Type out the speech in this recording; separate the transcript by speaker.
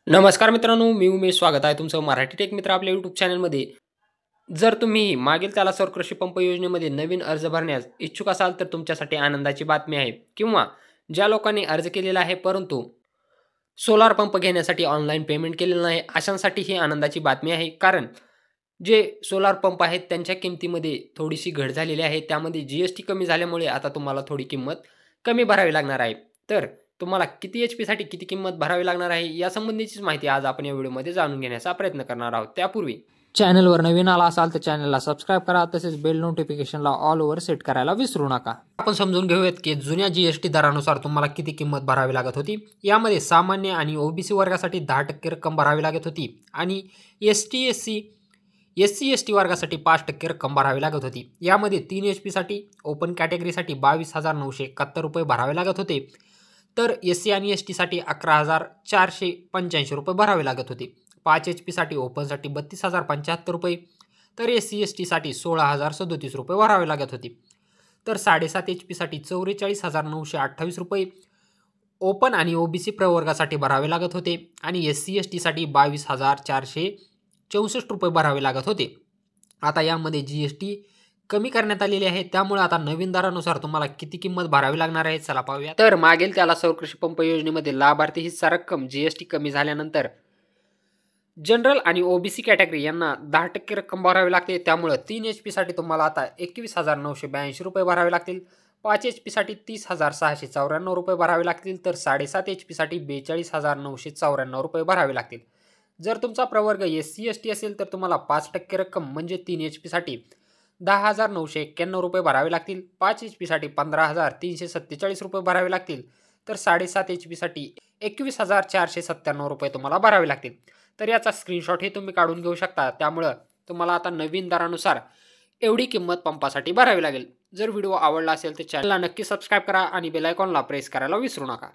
Speaker 1: नमस्कार मित्रांनो, मी उमेश. स्वागत आहे तुमचं मराठी टेक मित्र आपल्या यूट्यूब चॅनलमध्ये. जर तुम्ही मागील त्याला सौर कृषी पंप योजनेमध्ये नवीन अर्ज भरण्यास इच्छुक असाल तर तुमच्यासाठी आनंदाची बातमी आहे. किंवा ज्या लोकांनी अर्ज केलेला आहे परंतु सोलार पंप घेण्यासाठी ऑनलाईन पेमेंट केलेलं नाही, अशांसाठी ही आनंदाची बातमी आहे. कारण जे सोलार पंप आहेत त्यांच्या किमतीमध्ये थोडीशी घट झालेली आहे. त्यामध्ये जी कमी झाल्यामुळे आता तुम्हाला थोडी किंमत कमी भरावी लागणार आहे. तर तुम्हाला किती HP साठी किती किंमत भरावी लागणार आहे यासंबंधीचीच माहिती आज आपण या व्हिडिओमध्ये जाणून घेण्याचा प्रयत्न करणार आहोत. त्यापूर्वी चॅनलवर नवीन आला असाल तर चॅनलला सबस्क्राईब करा, तसेच बेल नोटिफिकेशनला ऑल ओव्हर सेट करायला विसरू नका. आपण समजून घेऊयात की जुन्या GST दरानुसार तुम्हाला किती किंमत भरावी लागत होती. यामध्ये सामान्य आणि OBC वर्गासाठी 10% रक्कम भरावी लागत होती आणि SC/ST वर्गासाठी 5% रक्कम भरावी लागत होती. यामध्ये 3 HP साठी ओपन कॅटेगरीसाठी 22,971 रुपये भरावे लागत होते. तर SC आणि ST साठी 11,485 रुपये भरावे लागत होते. 5 HP साठी ओपनसाठी 32,075 रुपये, तर SC ST साठी 16,037 रुपये भरावे लागत होते. तर 7.5 HP साठी 44,928 रुपये ओपन आणि OBC प्रवर्गासाठी भरावे लागत होते आणि SC ST साठी 22,464 रुपये भरावे लागत होते. आता यामध्ये GST कमी करण्यात आलेली आहे, त्यामुळे आता नवीन दरानुसार तुम्हाला किती किंमत भरावी लागणार आहे चला पाहूया. तर मागील त्याला सौर कृषी पंप योजनेमध्ये लाभार्थी हिस्सा रक्कम GST कमी झाल्यानंतर जनरल आणि OBC कॅटेगरी यांना 10% रक्कम भरावी लागते. त्यामुळे 3 HP साठी तुम्हाला आता 21,982 रुपये भरावे लागतील. 5 HP साठी 30,694 रुपये भरावे लागतील. तर 7.5 HP साठी 42,994 रुपये भरावे लागतील. जर तुमचा प्रवर्ग SC ST असेल तर तुम्हाला 5% रक्कम म्हणजे 3 HP साठी 10,991 रुपये भरावे लागतील. 5 HP साठी 15,347 रुपये भरावे लागतील. तर 7.5 HP साठी 21,497 रुपये तुम्हाला भरावे लागतील. तर याचा स्क्रीनशॉट हे तुम्ही काढून घेऊ शकता. त्यामुळं तुम्हाला आता नवीन दरानुसार एवढी किंमत पंपासाठी भरावी लागेल. जर व्हिडिओ आवडला असेल तर चॅनलला नक्की सबस्क्राईब करा आणि बेल आयकॉनला प्रेस करायला विसरू नका.